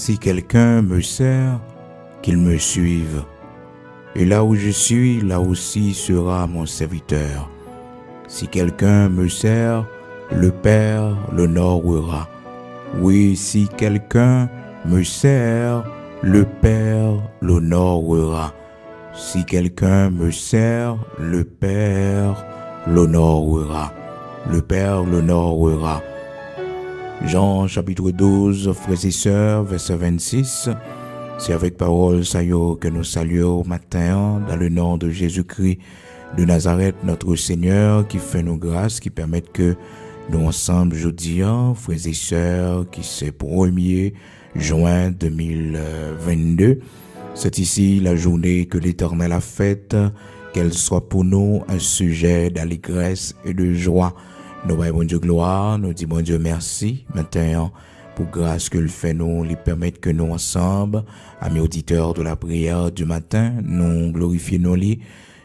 Si quelqu'un me sert, qu'il me suive. Et là où je suis, là aussi sera mon serviteur. Si quelqu'un me sert, le Père l'honorera. Oui, si quelqu'un me sert, le Père l'honorera. Si quelqu'un me sert, le Père l'honorera. Le Père l'honorera. Jean chapitre 12, frères et sœurs, verset 26. C'est avec parole saillot que nous saluons au matin dans le nom de Jésus-Christ de Nazareth, notre Seigneur, qui fait nos grâces, qui permettent que nous ensemble, jeudi, frères et sœurs, qui c'est 1er juin 2022. C'est ici la journée que l'Éternel a faite, qu'elle soit pour nous un sujet d'allégresse et de joie. Nous voyons bon Dieu gloire, nous disons bon Dieu merci, maintenant, pour grâce que le fait nous, lui permettre que nous ensemble, amis auditeurs de la prière du matin, nous glorifions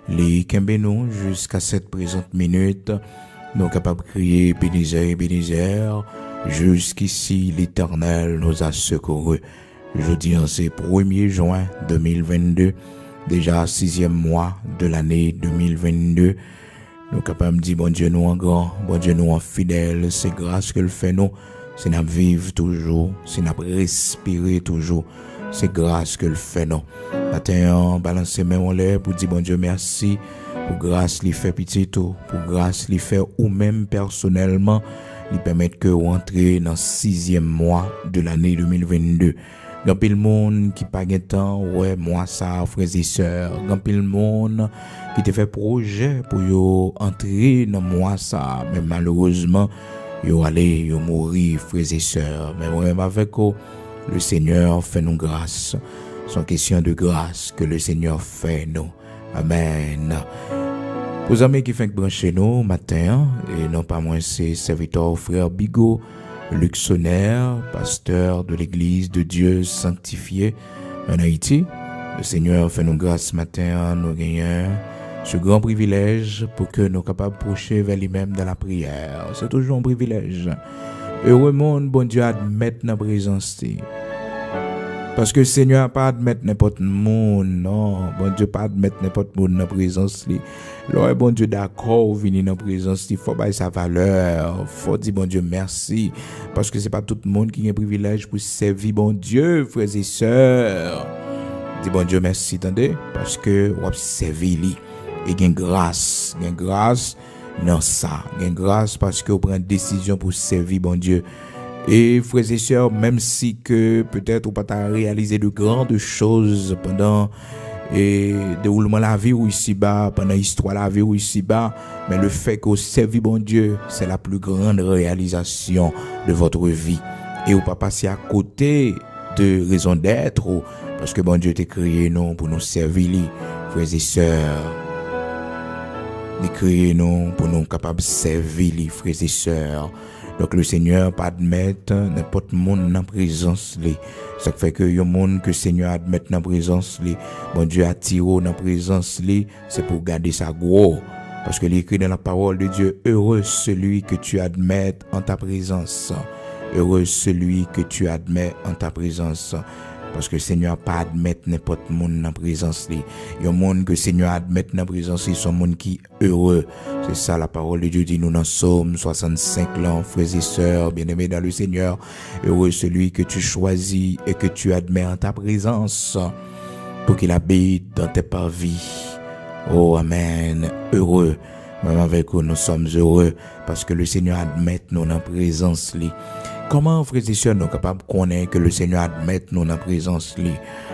les kembe nous jusqu'à cette présente minute, nous capables de crier Bénézer, Bénézer, jusqu'ici l'Éternel nous a secourus. Jeudi, c'est 1er juin 2022, déjà 6e mois de l'année 2022. Nous capables de dire bon Dieu nous en grand, bon Dieu nous en fidèle, c'est grâce que le fait nous. C'est nous vivre toujours, c'est nous respirer toujours. C'est grâce que le fait nous. Matin, balancer mes en l'air pour dire bon Dieu merci. Pour grâce, lui fait pitié tout. Pour grâce, lui fait ou même personnellement, lui permettre que vous entrez dans 6e mois de l'année 2022. Grand pile monde qui pas gain temps, ouais, moi ça, frères et sœurs. Grand pile monde qui te fait projet pour yo entrer dans moi ça, mais malheureusement, yo aller, yo mourir, frères et sœurs. Mais moi-même avec vous, le Seigneur fait nous grâce. C'est une question de grâce que le Seigneur fait nous. Amen. Aux amis qui font brancher nous matin, et non pas moins c'est serviteur frère Bigot, Luxonnaire, pasteur de l'église de Dieu sanctifié en Haïti. Le Seigneur fait nous grâce ce matin, nous gagnons ce grand privilège pour que nous soyons capables de approcher vers lui-même dans la prière. C'est toujours un privilège. Heureux monde, bon Dieu, admettre notre présence. Parce que le Seigneur n'a pas admettre n'importe monde, non. Bon Dieu pas admettre n'importe monde dans la présence. Là, bon Dieu d'accord, venir dans la présence, il faut bailler sa valeur. Faut dire bon Dieu merci. Parce que c'est pas tout le monde qui a un privilège pour servir bon Dieu, frères et sœurs. Dis bon Dieu merci, attendez. Parce que on servir lui. Et gain grâce dans ça. Gain grâce parce que on prend une décision pour servir bon Dieu. Et frères et sœurs, même si que peut-être on pas réaliser de grandes choses pendant le déroulement de la vie ou ici-bas, pendant l'histoire de la vie ou ici-bas, mais le fait que vous servez bon Dieu, c'est la plus grande réalisation de votre vie. Et vous pas passer à côté de raison d'être, parce que bon Dieu t'a créé nous pour nous servir, frères et sœurs. Il créé nous pour nous capables de servir, frères et sœurs. Donc le Seigneur pas admettre n'importe monde dans la présence li. Ça fait que y a monde que le Seigneur admette dans la présence li. Bon Dieu attire dans la présence li, c'est pour garder sa gros. Parce que il écrit dans la parole de Dieu, heureux celui que tu admets en ta présence. Heureux celui que tu admets en ta présence. Parce que le Seigneur pas admettre n'importe monde dans la présence. Il y a un monde que le Seigneur admet dans la présence, ils sont monde qui heureux. C'est ça la parole de Dieu dit nous dans Psaume 65 là, frères et sœurs, bien-aimés dans le Seigneur. Heureux celui que tu choisis et que tu admets en ta présence pour qu'il habite dans tes parvis. Oh amen. Heureux. Même avec nous, nous sommes heureux parce que le Seigneur admet nous dans la présence. Comment, frères et sœurs, nous sommes capables de connaître que le Seigneur admette nous dans la présence?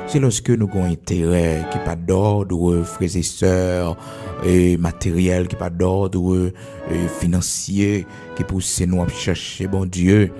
C'est lorsque nous avons un intérêt qui n'est pas d'ordre, frères et sœurs, et matériel, qui n'est pas d'ordre financier, qui pousse nous à chercher bon Dieu.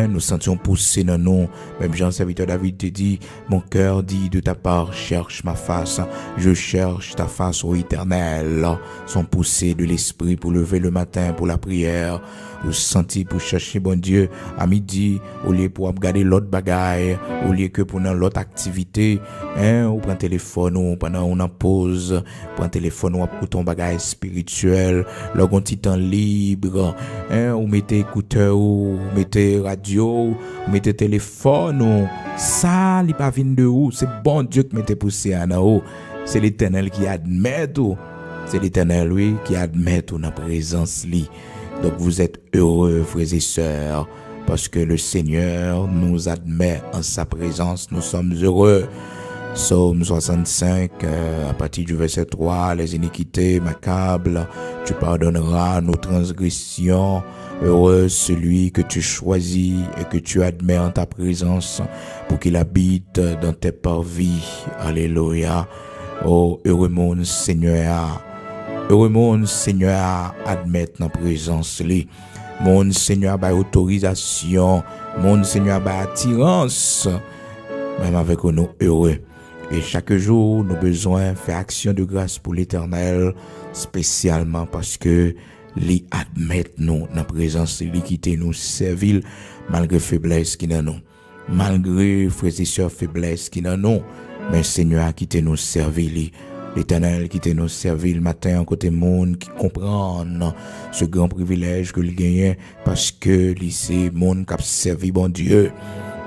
Nous sentions pousser dans nous. Même Jean, serviteur David, te dit, mon cœur dit de ta part, cherche ma face. Je cherche ta face, ô Éternel. Sont poussés de l'esprit pour lever le matin, pour la prière. pour sentir, pour chercher, bon Dieu, à midi, au lieu pour regarder l'autre bagaille, au lieu que pour dans l'autre activité, ou prend téléphone, ou pendant on en pause, prend téléphone, ou pour ton bagaille spirituel, lorsqu'on petit temps libre, ou mettez écouteur, ou mettez radio, ou mettez téléphone, ou ça, il pas vient de où, c'est bon Dieu qui mettez poussé en haut, c'est l'Éternel qui admet tout. C'est l'Éternel, lui, qui admet ton présence, lui. Donc, vous êtes heureux, frères et sœurs, parce que le Seigneur nous admet en sa présence. Nous sommes heureux. Psaume 65, à partir du verset 3, les iniquités m'accablent, tu pardonneras nos transgressions. Heureux celui que tu choisis et que tu admets en ta présence pour qu'il habite dans tes parvis. Alléluia. Oh, heureux mon Seigneur. Heureux mon Seigneur admettre dans présence li. Mon Seigneur ba autorisation, mon Seigneur ba attirance. Même avec nous heureux. Et chaque jour, nous besoin faire action de grâce pour l'Éternel, spécialement parce que li admettre nous dans présence li quitter nous servir malgré faiblesse qui dans nous. Malgré frères et sœurs faiblesse qui dans nous, mais Seigneur a quitté nous servir li. L'Éternel qui te nous servit le matin en côté monde qui comprend ce grand privilège que il gagne parce que c'est monde qui a servi bon Dieu.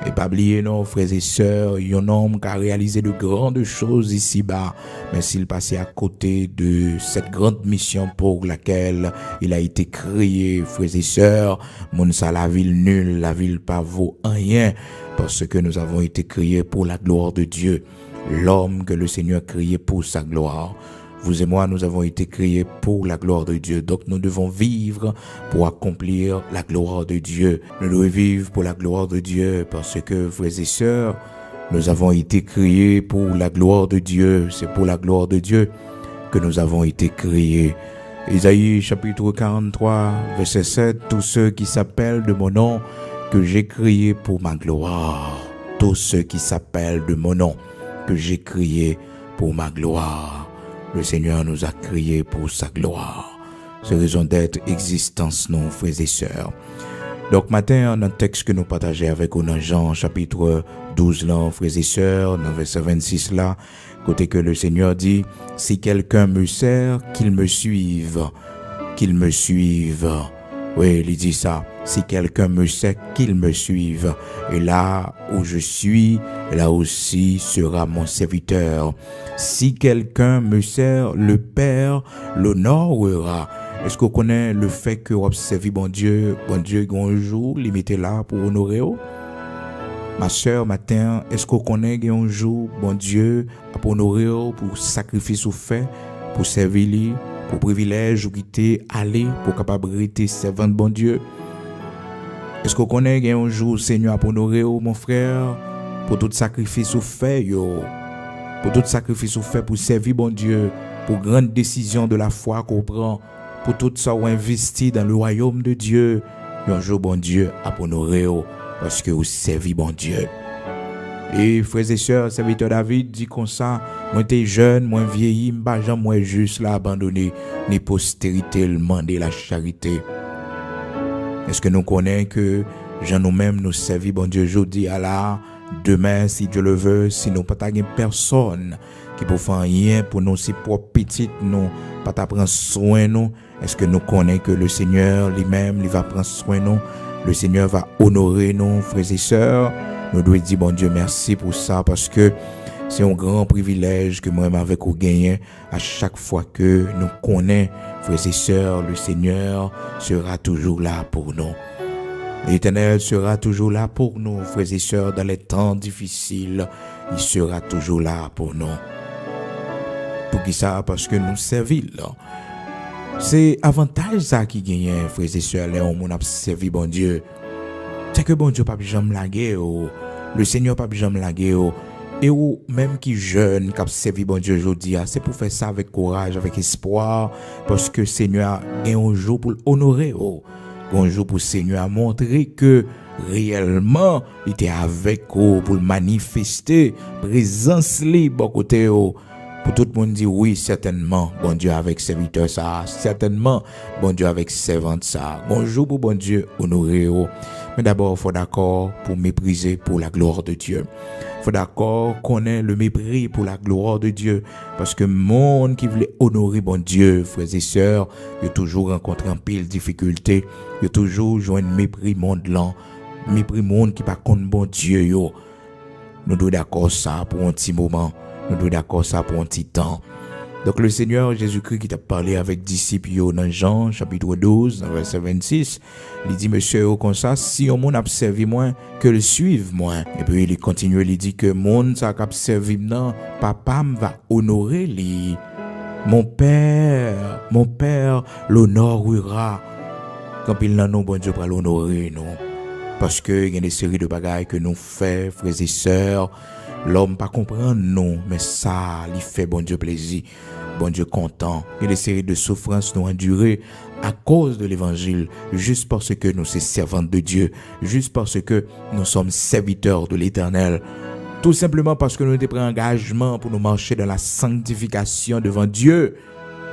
Et pas oublier nos frères et sœurs, un homme qui a réalisé de grandes choses ici-bas, mais s'il passait à côté de cette grande mission pour laquelle il a été créé, frères et sœurs, monde ça la ville nulle, la ville pas vaut rien, parce que nous avons été créés pour la gloire de Dieu. L'homme que le Seigneur a créé pour sa gloire. Vous et moi, nous avons été créés pour la gloire de Dieu. Donc, nous devons vivre pour accomplir la gloire de Dieu. Nous devons vivre pour la gloire de Dieu parce que, frères et sœurs, nous avons été créés pour la gloire de Dieu. C'est pour la gloire de Dieu que nous avons été créés. Ésaïe chapitre 43, verset 7, tous ceux qui s'appellent de mon nom, que j'ai créé pour ma gloire. Tous ceux qui s'appellent de mon nom, que j'ai créé pour ma gloire. Le Seigneur nous a créés pour sa gloire. C'est raison d'être existence, non, frères et sœurs. Donc, matin, dans le texte que nous partageons avec nous dans Jean, chapitre 12, là, frères et sœurs, dans verset 26, là, côté que le Seigneur dit, si quelqu'un me sert, qu'il me suive, qu'il me suive. Oui, il dit ça. Si quelqu'un me sait, qu'il me suive. Et là où je suis, là aussi sera mon serviteur. Si quelqu'un me sert, le Père l'honorera. Est-ce qu'on connaît le fait que vous observez bon Dieu, un jour, il mettait là pour honorer? Ma soeur, matin, est-ce qu'on connaît un jour, bon Dieu, pour honorer, pour sacrifice ou fait, pour servir lui? Pour privilège ou quitter aller pour capable rester servant de bon Dieu. Est-ce qu'on connaît un jour Seigneur pour honorer mon frère pour tout sacrifice ou fait pour tout sacrifice ou fait pour servir bon Dieu, pour grande décision de la foi qu'on prend, pour tout ça ou investi dans le royaume de Dieu. Un jour bon Dieu a honoré parce que vous servez bon Dieu. Et frères et sœurs, serviteur David dit comme ça, moi t'es jeune, moi vieilli, m'pas jamais moi juste là abandonné, ni postérité le demander la charité. Est-ce que nous connaissons que Jean nous-mêmes nous servons bon Dieu aujourd'hui à la demain si Dieu le veut, si nous pas taguer personne qui peut faire rien pour nous si propres petites nous pas prendre soin nous, est-ce que nous connaissons que le Seigneur lui-même il va prendre soin nous, le Seigneur va honorer nous frères et sœurs. Nous devons dire, bon Dieu, merci pour ça, parce que c'est un grand privilège que moi-même avec vous gagnons à chaque fois que nous connaissons, frères et sœurs, le Seigneur sera toujours là pour nous. L'Éternel sera toujours là pour nous, frères et sœurs, dans les temps difficiles, il sera toujours là pour nous. Pour qui ça? Parce que nous servons là. C'est avantage ça qui gagne, frères et sœurs, là où on a servi, bon Dieu. C'est que bon Dieu pas jamais laguer le Seigneur pas jamais laguer et ou même qui jeune qui servi bon Dieu aujourd'hui, c'est pour faire ça avec courage, avec espoir parce que Seigneur a un jour pour honorer un jour pour Seigneur montrer que réellement il était avec pour manifester présence libre côté Pour tout le monde dire oui, certainement, bon Dieu avec serviteur ça, certainement, bon Dieu avec servante ça. Bonjour pour bon Dieu, honoré. Mais d'abord, il faut d'accord pour mépriser pour la gloire de Dieu. Il faut d'accord qu'on ait le mépris pour la gloire de Dieu. Parce que monde qui voulait honorer bon Dieu, frères et sœurs, il a toujours rencontré un pile difficulté. Il a toujours joué un mépris monde lent. Mépris monde qui pas contre bon Dieu. Yo. Nous devons d'accord ça pour un petit moment. Nous devons d'accord ça pour un petit temps. Donc le Seigneur Jésus-Christ qui t'a parlé avec disciples dans Jean chapitre 12, verset 26, il dit monsieur comme ça, si on monde a servi moi, que le suive moi. Et puis il continue, il dit que monde ça a servi moi, papa va honorer lui. Mon père l'honorera. Quand il n'a non bon Dieu pour l'honorer non. Parce que il y a des séries de bagailles que nous faisons, frères et sœurs. L'homme pas comprendre non, mais ça, il fait bon Dieu plaisir, bon Dieu content. Il y a des séries de souffrances nous endurer à cause de l'évangile, juste parce que nous sommes servants de Dieu, juste parce que nous sommes serviteurs de l'Éternel. Tout simplement parce que nous avons pris un engagement pour nous marcher dans la sanctification devant Dieu.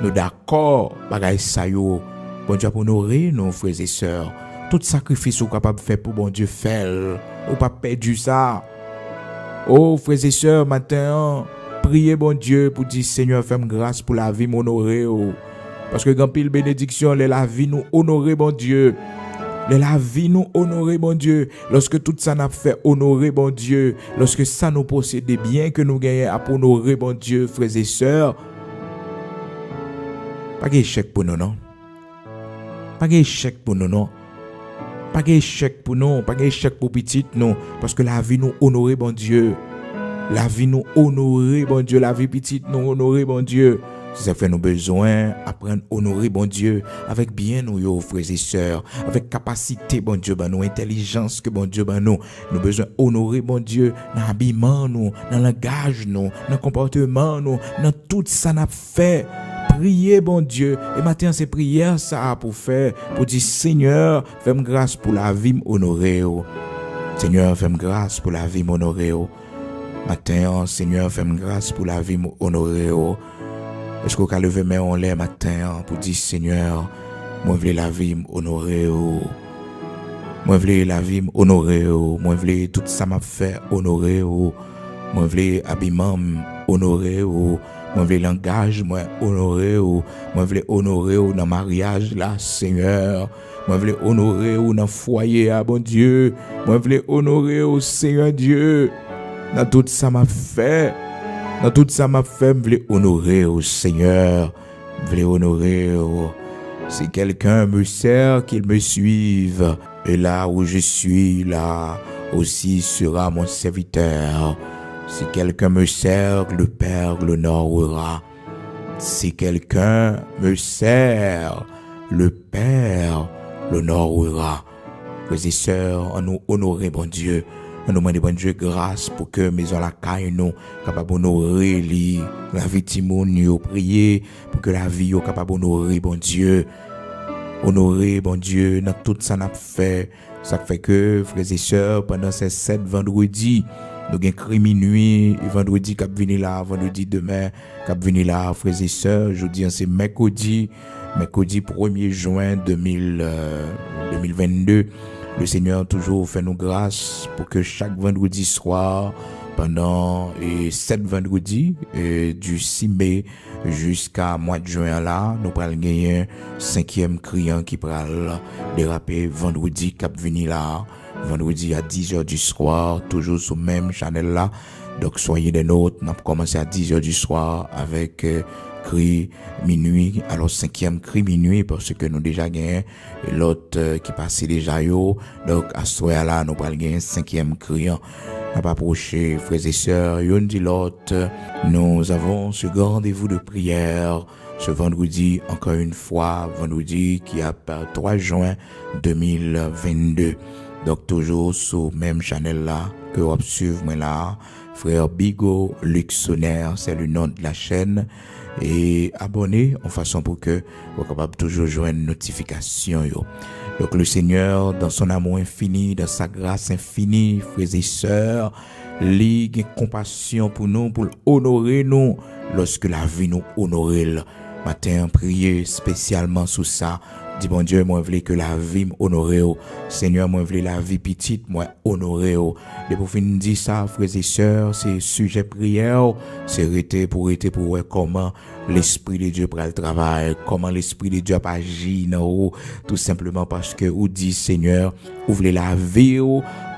Nous d'accord, bagaille ça yo. Bon Dieu pour honorer nos frères et sœurs. Tout sacrifice ou capable de faire pour bon Dieu faire, ou pas perdu ça. Oh, frères et sœurs, matin, priez bon Dieu pour dire Seigneur, fais-moi grâce pour la vie m'honorer. Parce que quand pile bénédiction, la vie nous honorer bon Dieu. La vie nous honorer bon Dieu. Lorsque tout ça n'a fait honorer bon Dieu, lorsque ça nous possède des biens que nous gagnons à honorer bon Dieu, frères et sœurs, pas d'échec pour nous, non? Pas d'échec pour nous, non? Pas d'échec pour nous, pas d'échec pour petit non, parce que la vie nous honorer bon Dieu. La vie nous honorer bon Dieu, la vie petite nous honorer bon Dieu. Si ça fait nos besoins, apprendre à honorer bon Dieu avec bien nous frères et sœurs, avec capacité bon Dieu ben nous, intelligence que bon Dieu ben nous besoin honorer bon Dieu dans l'habillement nous, dans le langage nous, dans le comportement nous, dans tout ça n'a fait. Priez bon Dieu. Et maintenant c'est prière ça pour faire, pour dire Seigneur, fais-moi grâce pour la vie m'honorer. Seigneur, fais-moi grâce pour la vie m'honorer. Matin, Seigneur, fais-moi grâce pour la vie m'honorer. Est-ce qu'on peut lever mes en l'air matin pour dire Seigneur, moi je veux la vie m'honorer. Moi je veux la vie m'honorer. Moi je veux tout ça m'a fait honorer. Moi je veux habillement honorer. Moi je veux langage, moi honorer moi je veux honorer dans mariage là Seigneur. Moi je veux honorer dans foyer à bon Dieu. Moi je veux honorer au Seigneur Dieu. Dans tout ça m'a fait. Dans tout ça m'a fait, je veux honorer au Seigneur. Je veux honorer si quelqu'un me sert, qu'il me suive. Et là où je suis, là aussi sera mon serviteur. Si quelqu'un me sert, le Père l'honorera. Si quelqu'un me sert, le Père l'honorera. Frères et sœurs, on nous honorer, bon Dieu. On nous demande, bon Dieu, grâce pour que maison la caille nous capable d'honorer la vie de nous prier pour que la vie soit capable d'honorer, bon Dieu. Honorer, bon Dieu, dans tout ça n'a fait. Ça fait que, frères et sœurs, pendant ces 7 vendredis, nous avons écrit minuit, vendredi qui venir là, vendredi demain qui venir là, frères et sœurs. Je dis c'est mercredi 1er juin 2022. Le Seigneur toujours fait nous grâce pour que chaque vendredi soir, pendant 7 vendredis, du 6 mai jusqu'à mois de juin là, nous allons gagner un 5e criant qui va déraper vendredi qui venir là. Vendredi à 10h du soir, toujours sur le même channel là. Donc soyez des nôtres. On a commencé à 10h du soir avec cri minuit. Alors 5e cri minuit parce que nous déjà gagné l'autre qui passait déjà yo. Donc à ce soir là, nous allons gagner 5e cri. On n'a pas approché, frères et sœurs. Yon dit l'autre, nous avons ce grand rendez-vous de prière ce vendredi, encore une fois, vendredi qui a 3 juin 2022. Donc toujours sur même channel là que vous suivez moi là, frère Bigo Luxonnaire, c'est le nom de la chaîne. Et abonnez en façon pour que vous soyez capable toujours joindre une notification. Donc le Seigneur, dans son amour infini, dans sa grâce infinie, frères et sœurs, ligue compassion pour nous, pour honorer nous lorsque la vie nous honore. Matin, prier spécialement sur ça. Dis bon Dieu, moi je veux que la vie m'honore. Seigneur, moi je veux la vie petite, moi honore. Et pour finir dire ça, frères et sœurs, c'est sujet prière, c'est pour voir comment l'Esprit de Dieu prend le travail, comment l'Esprit de Dieu agit dans nous, tout simplement parce que vous dit Seigneur, ouvrez la vie,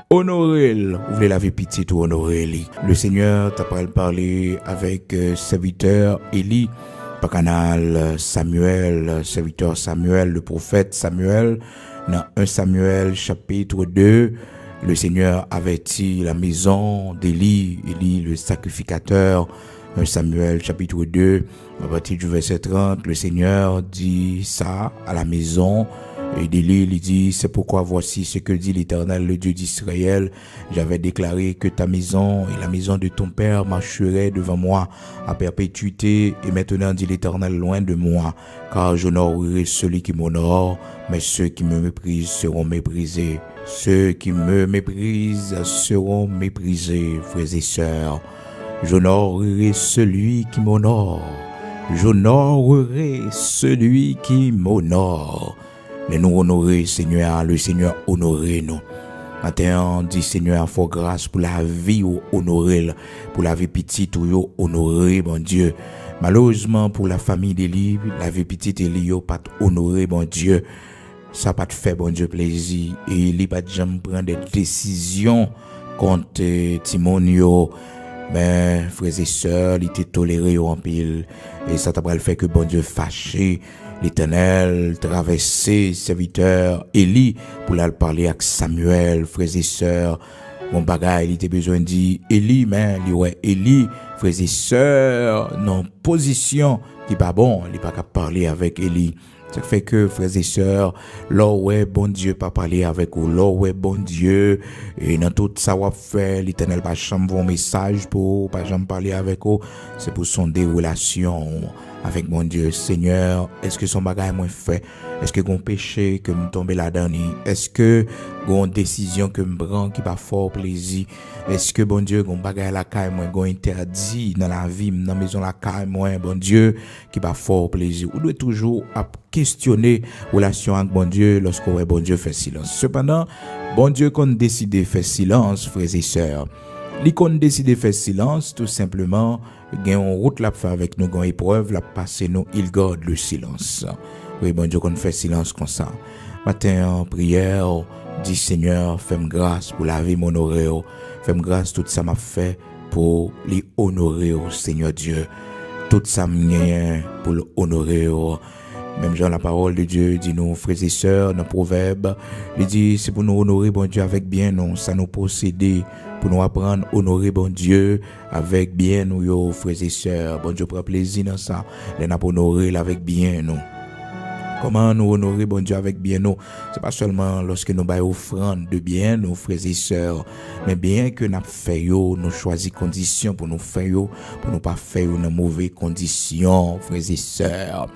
honorez-le, ouvrez la vie petite ou honorez-le. Le Seigneur t'a parlé avec serviteur Élie, par canal Samuel, serviteur Samuel, le prophète Samuel, dans 1 Samuel chapitre 2, le Seigneur avertit la maison d'Élie, Élie le sacrificateur. 1 Samuel chapitre 2, à partir du verset 30, le Seigneur dit ça à la maison d'Élie, il dit, c'est pourquoi voici ce que dit l'Éternel, le Dieu d'Israël. J'avais déclaré que ta maison et la maison de ton père marcheraient devant moi à perpétuité, et maintenant dit l'Éternel, loin de moi, car j'honorerai celui qui m'honore, mais ceux qui me méprisent seront méprisés. Ceux qui me méprisent seront méprisés, frères et sœurs. J'honorerai celui qui m'honore. J'honorerai celui qui m'honore. Mais nous honorer, Seigneur, le Seigneur honorer nous. Maintenant, on dit Seigneur, faut grâce pour la vie ou honorer, pour la vie petite ou honorer, bon Dieu. Malheureusement, pour la famille d'Élie, la vie petite Élie, pas honorer, bon Dieu. Ça pas te fait, bon Dieu, plaisir. Et Élie pas jamais prendre des décisions contre Timonio. Mais frères et sœurs, il était toléré en pile. Et ça t'a pas le fait que bon Dieu fâché. L'Éternel traversé serviteur Élie pour aller parler avec Samuel, frères et sœurs. Mon bagage, il était besoin de dire Élie, mais il ouais Élie, frères et sœurs, non position qui pas bon, il pas capable parler avec Élie. Ça fait que, frères et sœurs, là ouais, bon Dieu, pas parler avec vous, là ouais, bon Dieu, et dans tout ça, on fait, l'Éternel pas jamais vos messages pour, pas jamais parler avec vous, c'est pour sonder relation avec mon Dieu. Seigneur, est-ce que son bagage moins fait? Est-ce que mon péché que me tombe là-dedans? Est-ce que mon décision que me prend qui pas fort plaisir? Est-ce que bon Dieu, mon bagage la caille moins, mon interdit dans la vie, dans la maison la caille moins, bon Dieu, qui pas fort plaisir? Ou doit toujours questionner relation avec bon Dieu lorsque bon Dieu fait silence. Cependant, bon Dieu qu'on décide de faire silence, frères et sœurs. L'icône décide de faire silence, tout simplement, gagne en route la faire avec nous, gagne épreuve, la passer nous, il garde le silence. Oui, bon Dieu qu'on fait silence comme ça. Matin en prière, dit Seigneur, fais-moi grâce pour la vie m'honorer. Fais-moi grâce tout ça m'a fait pour les honorer, Seigneur Dieu. Tout ça m'a pour l'honorer. Même Jean, la parole de Dieu dit nous, frères et sœurs, dans le proverbe, il dit, c'est pour nous honorer, bon Dieu, avec bien, non, ça nous posséder, pour nous apprendre à honorer, bon Dieu, avec bien, nous, frères et sœurs. Bon Dieu, prend plaisir dans ça, les n'a pas honorer avec bien, non. Comment nous honorer, bon Dieu, avec bien, non. C'est pas seulement lorsque nous baillons offrande de bien, nos frères et sœurs, mais bien que nous faisons, nous choisissons conditions pour nous faire, pour nous pas faire dans mauvaises conditions, frères et sœurs.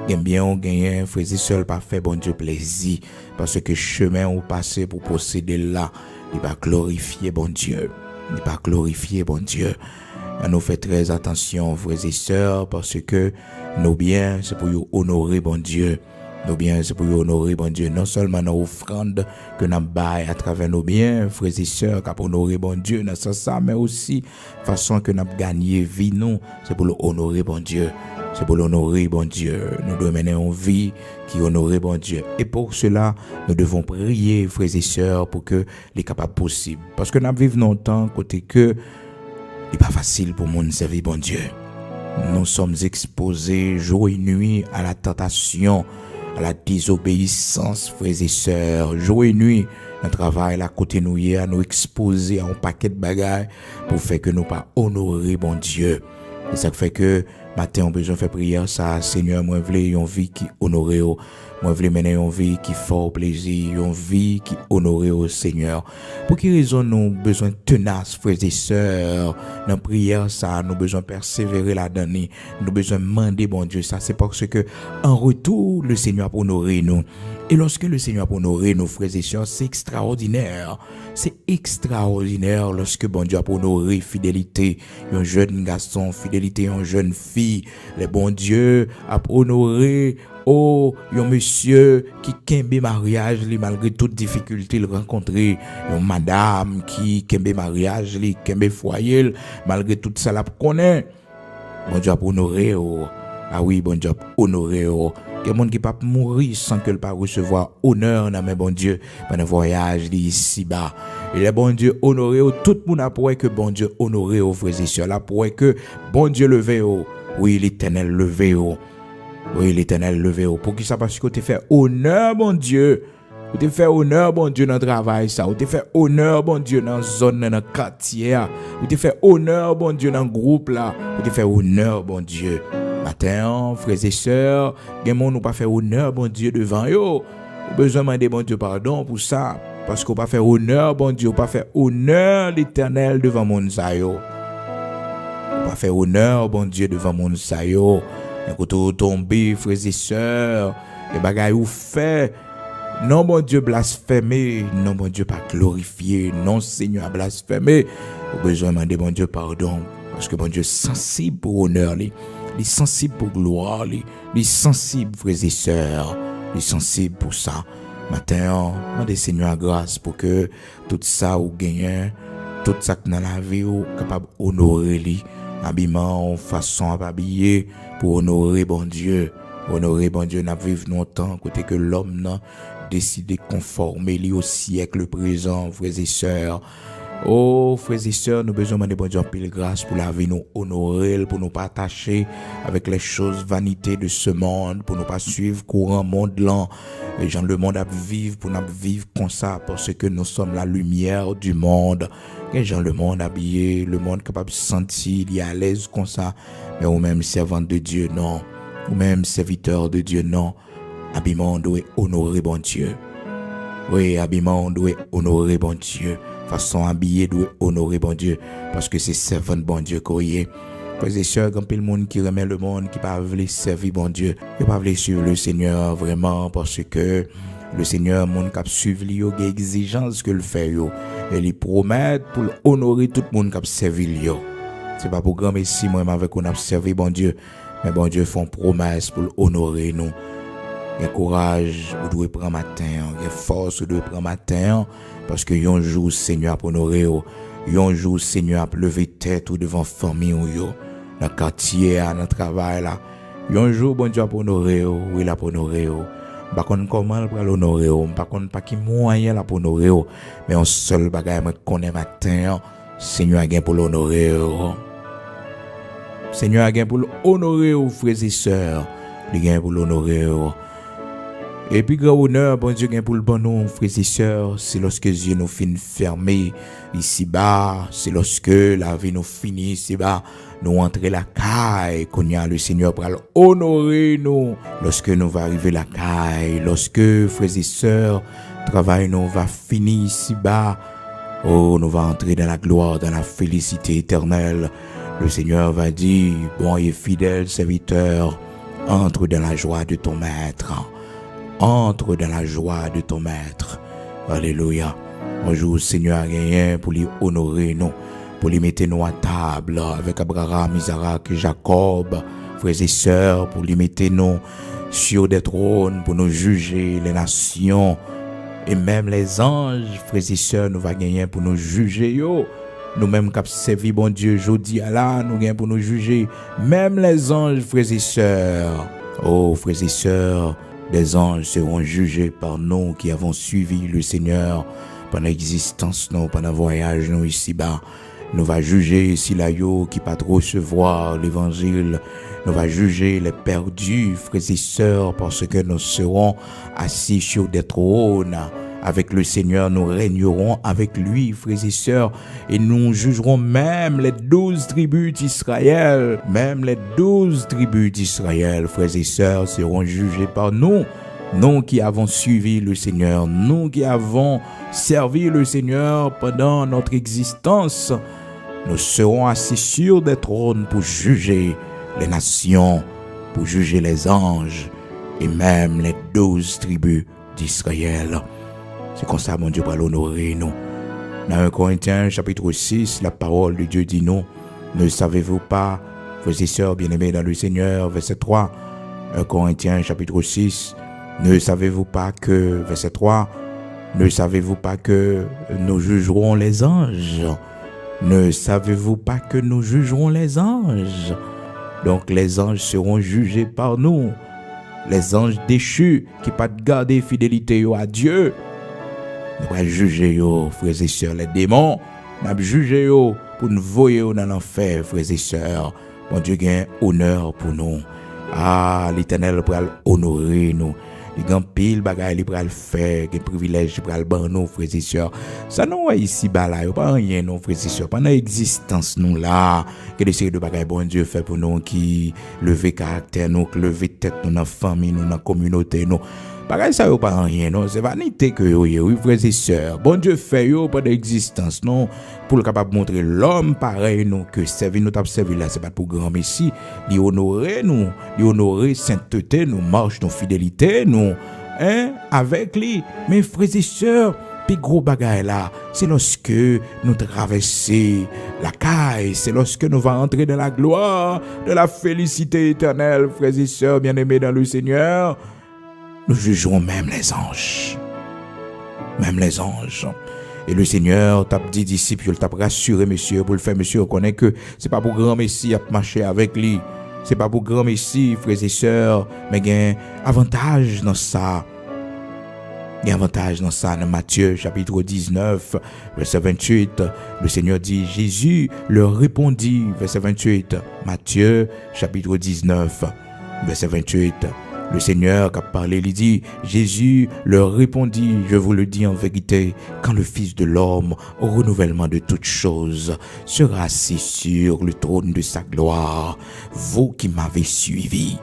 Bien on gagne, frères et sœurs, pas fait bon Dieu plaisir, parce que chemin on passé pour posséder là, il va glorifier bon Dieu, il va glorifier bon Dieu. On nous fait très attention, frères et sœurs, parce que nos biens, c'est pour honorer bon Dieu. Nos biens, c'est pour honorer bon Dieu. Non seulement nos offrandes que nous baillons à travers nos biens, frères et sœurs, pour honorer bon Dieu, dans ça, mais aussi, façon que nous gagner vie, nous, c'est pour honorer bon Dieu. C'est pour l'honorer, bon Dieu. Nous devons mener une vie qui honore, bon Dieu. Et pour cela, nous devons prier, frères et sœurs, pour que les capables possibles. Parce que nous vivons longtemps, côté que, il n'est pas facile pour nous servir, bon Dieu. Nous sommes exposés jour et nuit à la tentation, à la désobéissance, frères et sœurs. Jour et nuit, notre travail, la côté nous, à nous exposer à un paquet de bagages pour faire que nous pas honorer, bon Dieu. Et ça fait que Matin, on besoin de faire prière, ça, Seigneur, moi, je veux une vie qui honore. Moi, je veux mener une vie qui fait plaisir, une vie qui honore au Seigneur. Pour quelle raison nous avons besoin de tenace, frères et sœurs, dans la prière, ça, nous avons besoin de persévérer là-dedans, nous avons besoin de demander, bon Dieu, ça, c'est parce que, en retour, le Seigneur a honoré nous. Et lorsque le Seigneur a honoré nos frères et sœurs, c'est extraordinaire. C'est extraordinaire lorsque bon Dieu a honoré fidélité, un jeune garçon, fidélité, une jeune fille. Le bon Dieu a honoré un monsieur qui kembe mariage malgré toute difficulté il rencontré, une madame qui kembe mariage li, kembe foyer malgré tout ça la connaît. Bon Dieu a honoré. Ah oui, bon Dieu a honoré. Il y a des gens qui ne peuvent pas mourir sans que le pas recevoir honneur dans mes bon Dieu pendant le voyage ici-bas. Et le bon Dieu honoré, tout le monde a pour que bon Dieu honoré aux frères et sœurs, là pour que bon Dieu levé. Oui, l'Éternel levé. Oui, l'Éternel levé. Pour qui ça? Parce que tu fait honneur, bon Dieu. Tu fait honneur, bon Dieu, dans le travail, ça. Tu fait honneur, bon Dieu, dans la zone, dans le quartier. Tu fait honneur, bon Dieu, dans le groupe, là. Tu fait honneur, bon Dieu. Matin, frères et sœurs, gen moun ou pas faire honneur, bon Dieu, devant yo. Ou besoin de demander, bon Dieu, pardon pour ça. Parce qu'on pas faire honneur, bon Dieu, ou pas faire honneur l'Éternel devant moun sa yo. Ou pas faire honneur, bon Dieu, devant moun sa yo. Quand vous tombez, frères et sœurs, les bagailles ou fait. Non, bon Dieu, blasphémé. Non, bon Dieu, pas glorifié. Non, Seigneur, blasphémé. Ou besoin de demander, bon Dieu, pardon. Parce que bon Dieu, sensible pour honneur, il est sensible pour gloire, il est sensible, frères et sœurs, il est sensible pour ça. Matin, demandez Seigneur grâce pour que tout ça ou gagne, tout ça que dans la vie ou capable honorer lui, habillement, façon à habiller pour honorer bon Dieu. Honorer bon Dieu, n'a vivre longtemps côté que l'homme n'a décidé de conformer lui au siècle présent, frères et sœurs. Oh, frères et sœurs, nous avons besoin de bon Dieu en pile grâce pour la vie, nous honorer, pour nous pas attacher avec les choses vanités de ce monde, pour nous pas suivre courant monde là. Les gens, le monde à vivre, pour nous vivre comme ça, parce que nous sommes la lumière du monde. Les gens, le monde habillé, le monde capable de sentir, il est à l'aise comme ça. Mais ou même servant de Dieu, non. Ou même serviteur de Dieu, non. Habillement, on doit honorer bon Dieu. Oui, habillement, on doit honorer bon Dieu. Façon habillée doit honorer bon Dieu parce que c'est servant bon Dieu qu'on y est. Frères et sœurs, quand le monde qui remet le monde qui pas veut servir bon Dieu, il pas veut suivre le Seigneur vraiment parce que le Seigneur monde qui suivre lui des exigences que le fait yo et il promet pour honorer tout le monde qui servir lui. C'est pas pour grand messie moi avec on a servi bon Dieu, mais bon Dieu font promesse pour honorer nous. Il y a courage, vous devez prendre matin, il y a force, vous devez prendre matin, parce que un jour, Seigneur a honoré, un jour, Seigneur a levé tête ou devant famille, dans le quartier, dans le travail, là. Un jour, bon Dieu a honoré, il a honoré. Par contre, comment il va l'honorer, par contre, pas qui moyen la honorer, mais un seul bagage, je connais matin, Seigneur a gagné pour l'honorer. Seigneur a gagné pour l'honorer, frères et sœurs, il a gagné pour l'honorer. Et puis, grand honneur, bon Dieu, pour le bon nom, frères et sœurs, c'est lorsque Dieu nous finit fermé ici-bas, c'est lorsque la vie nous finit ici-bas, nous entrer la caille, qu'on y a le Seigneur pour honorer nous, lorsque nous va arriver la caille, lorsque, frères et sœurs, travail nous va finir ici-bas, oh, nous va entrer dans la gloire, dans la félicité éternelle. Le Seigneur va dire, bon et fidèle serviteur, entre dans la joie de ton maître. Entre dans la joie de ton maître. Alléluia. Bonjour Seigneur a gagné pour lui honorer nous, pour lui mettre nous à table avec Abraham, Isaac et Jacob, frères et sœurs, pour lui mettre nous sur des trônes, pour nous juger les nations. Et même les anges, frères et sœurs, nous va gagner pour nous juger. Yo. Nous-mêmes qui avons servi bon Dieu, jeudi à là, nous gagnons pour nous juger. Même les anges, frères et sœurs. Oh, frères et sœurs, les anges seront jugés par nous qui avons suivi le Seigneur pendant l'existence, nous, pendant le voyage, nous ici-bas. Nous va juger ici là qui pas trop recevoir l'évangile. Nous va juger les perdus, frères et sœurs, parce que nous serons assis sur des trônes Avec le Seigneur, nous régnerons avec lui, frères et sœurs, et nous jugerons même les 12 tribus d'Israël. Même les 12 tribus d'Israël, frères et sœurs, seront jugés par nous. Nous qui avons suivi le Seigneur, nous qui avons servi le Seigneur pendant notre existence, nous serons assis sur des trônes pour juger les nations, pour juger les anges et même les 12 tribus d'Israël. C'est comme ça, mon Dieu, pour l'honorer, nous. Dans 1 Corinthiens, chapitre 6, la parole de Dieu dit nous, ne savez-vous pas, frères et sœurs bien-aimés dans le Seigneur, verset 3, 1 Corinthiens, chapitre 6, ne savez-vous pas que, verset 3, ne savez-vous pas que nous jugerons les anges? Ne savez-vous pas que nous jugerons les anges? Donc les anges seront jugés par nous. Les anges déchus qui pas garder fidélité à Dieu. Nous allons juger, frères et sœurs, les démons. Nous allons juger pour nous voyer dans l'enfer, frères et sœurs. Mon Dieu gagne honneur pour nous. Ah, l'Éternel pour honorer nous. Il y a pile bagaille li pral faire, des privilèges pral ban nous frères et sœurs. Ça nous ici bas là, pas rien non frères et sœurs. Pendant existence nous là, que des séries de bagaille bon Dieu fait pour nous qui lever caractère nous, lever tête nous dans famille nous, dans communauté nous. Bagaille ça yo pas rien non, c'est vanité que yo oui frères et sœurs. Bon Dieu fait yo pendant existence non pour le capable montrer l'homme pareil nous que servir nous t'a servi là c'est pas pour grand messie, li honorer nous, li honorer sainteté nous, marche nos fidélité nous avec lui. Mes frères et sœurs, puis gros bagaille là, c'est lorsque nous traversons la caille, c'est lorsque nous allons entrer dans la gloire, de la félicité éternelle, frères et sœurs bien-aimés dans le Seigneur. Nous jugerons même les anges. Même les anges. Et le Seigneur t'a dit disciple, il t'a rassuré monsieur, pour le faire monsieur, on connaît que c'est pas pour grand messie à marcher avec lui. C'est pas pour grand messie, frères et sœurs, mais il y a un avantage dans ça. Il y a un avantage dans ça. Dans Matthieu chapitre 19, verset 28, le Seigneur dit, Jésus leur répondit, verset 28, Matthieu chapitre 19, verset 28. Le Seigneur qui a parlé, il dit, Jésus leur répondit, je vous le dis en vérité, quand le Fils de l'homme, au renouvellement de toutes choses, sera assis sur le trône de sa gloire, vous qui m'avez suivi,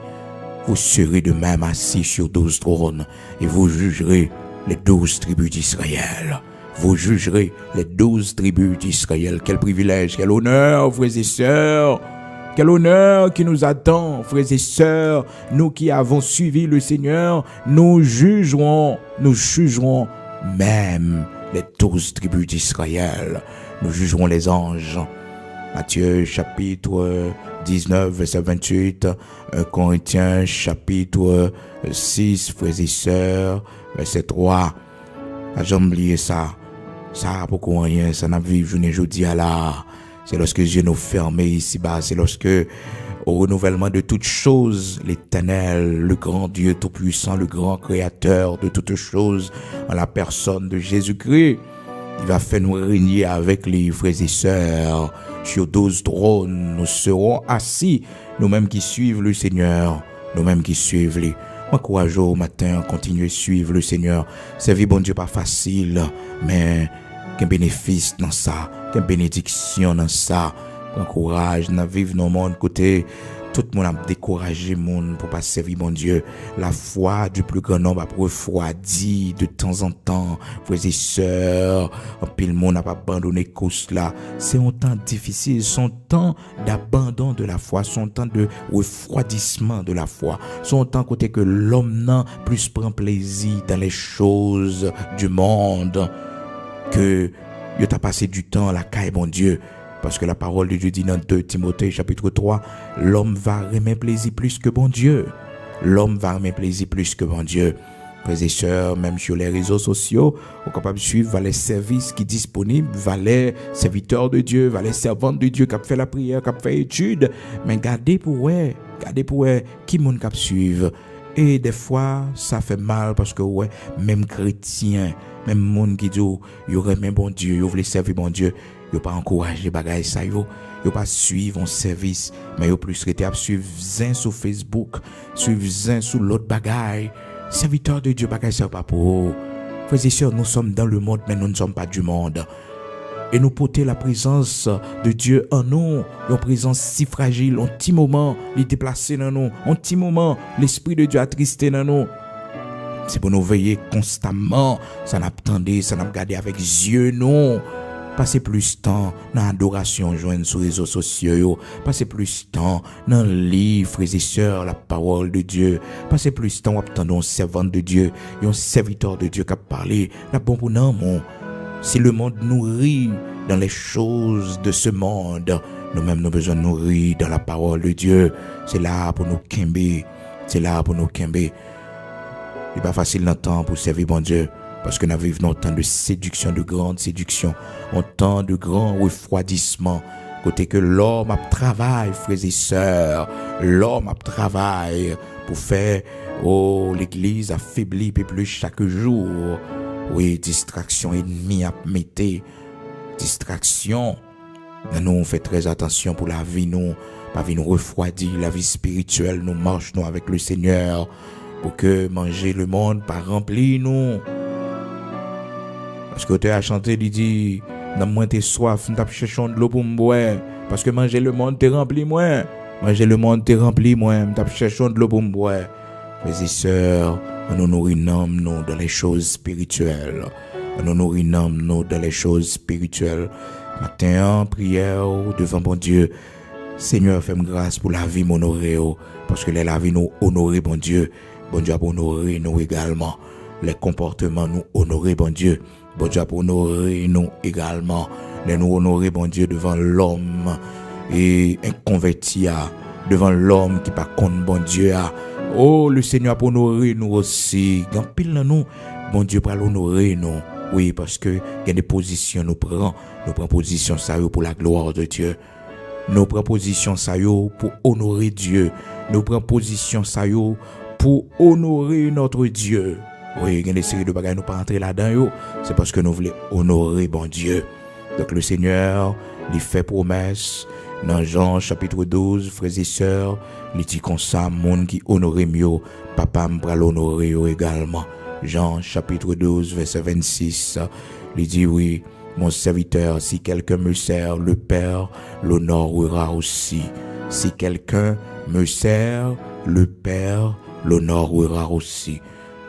vous serez de même assis sur 12 trônes et vous jugerez les 12 tribus d'Israël. Vous jugerez les 12 tribus d'Israël. Quel privilège, quel honneur, frères et sœurs. Quel honneur qui nous attend, frères et sœurs, nous qui avons suivi le Seigneur, nous jugerons même les 12 tribus d'Israël. Nous jugerons les anges. Matthieu chapitre 19, verset 28, 1 Corinthiens chapitre 6, frères et sœurs, verset 3. J'ai oublié ça. Ça, pourquoi rien, ça n'a vu journée jeudi à la. C'est lorsque Dieu nous ferme ici-bas, c'est lorsque, au renouvellement de toutes choses, l'Éternel, le grand Dieu Tout-Puissant, le grand Créateur de toutes choses, en la personne de Jésus-Christ, il va faire nous régner avec les frères et sœurs sur 12 trônes. Nous serons assis, nous-mêmes qui suivons le Seigneur, nous-mêmes qui suivons les. M'encourage au matin, continuer à suivre le Seigneur. Servir bon Dieu pas facile, mais qu'un bénéfice dans ça, qu'une bénédiction dans ça. Prends courage, dans vivre dans le monde côté. Tout le monde a découragé monde pour pas servir mon Dieu. La foi du plus grand nombre a refroidi de temps en temps. Frères et sœurs, puis le monde n'a pas abandonné cause là. C'est un temps difficile, son temps d'abandon de la foi, son temps de refroidissement de la foi, son temps côté que l'homme n'a plus prend plaisir dans les choses du monde que il t'a passé du temps à la caille mon Dieu. Parce que la parole de Dieu dit dans 2 Timothée chapitre 3, l'homme va aimer plaisir plus que bon Dieu. L'homme va aimer plaisir plus que bon Dieu. Frères et sœurs, même sur les réseaux sociaux, on est capable de suivre les services qui sont disponibles, les serviteurs de Dieu, les servantes de Dieu qui ont fait la prière, qui ont fait l'étude. Mais gardez pour qui moun qui suivre. Et des fois, ça fait mal parce que même chrétien, même monde qui dit, il aurait même bon Dieu, il voulait servir bon Dieu. Yo pas encourager bagay ça yo pas suivre un service mais yo plus rete à suivre zin sur Facebook, suivre zin sur l'autre bagay. Serviteur de Dieu bagay ça pas pour Frères et sœurs, nous sommes dans le monde, mais nous ne sommes pas du monde. Et nous porter la présence de Dieu en nous, une présence si fragile, un petit moment, il est déplacé dans nous, un petit moment, l'Esprit de Dieu a attristé dans nous. C'est pour nous veiller constamment, ça n'a pas attendu, ça n'a pas gardé avec yeux, non. Passez plus de temps dans l'adoration, joindre sur les réseaux sociaux. Passez plus de temps dans le livre, frères et sœurs, la parole de Dieu. Passez plus de temps à attendre un servant de Dieu, un serviteur de Dieu qui a parlé. La bon pour nous, si le monde nourrit dans les choses de ce monde, nous-mêmes nous besoin de nourrir dans la parole de Dieu. C'est là pour nous quimber. C'est là pour nous quimber. Il n'est pas facile dans le temps pour servir bon Dieu. Parce que nous vivons un temps de séduction, de grande séduction, un temps de grand refroidissement. Côté que l'homme travaille, frères et sœurs, l'homme travaille pour faire, l'église affaiblit plus chaque jour. Oui, distraction ennemie à mettre, distraction. Nous, on fait très attention pour la vie, nous, la vie nous refroidit, la vie spirituelle, nous marchons avec le Seigneur pour que manger le monde pas rempli, nous. Parce que tu as chanté, il dit, dans moins t'es soif, nous t'as cherché de l'eau pour me boire. Parce que manger le monde t'es rempli moins. Manger le monde t'es rempli moins. T'as cherché de l'eau pour me boire. Frères et sœurs, nous nourrissons nous dans les choses spirituelles. Nous nourrissons nous dans les choses spirituelles. Matin, prière devant bon Dieu. Seigneur, fais-moi grâce pour la vie m'honorer. Parce que la vie nous honorer, bon Dieu. Bon Dieu a honorer nous également. Les comportements nous honorer, bon Dieu. Bon Dieu pour honorer nous également. Les nous honorer, bon Dieu, devant l'homme et inconverti, devant l'homme qui pas contre bon Dieu. Oh, le Seigneur pour honorer nous aussi. Quand pile nous, bon Dieu pour honorer nous. Oui, parce que il y a des positions nous prenons position ça pour la gloire de Dieu. Nous prenons position ça pour honorer Dieu. Nous prenons position ça pour honorer notre Dieu. Oui, il y a des séries de bagages nous pas entrer là-dedans, c'est parce que nous voulons honorer bon Dieu. Donc le Seigneur, il fait promesse dans Jean chapitre 12, frères et sœurs, il dit comme ça, monde qui honore mieux, papa m'pral l'honorer également. Jean chapitre 12, verset 26, il dit oui, mon serviteur, si quelqu'un me sert, le Père l'honorera aussi. Si quelqu'un me sert, le Père l'honorera aussi.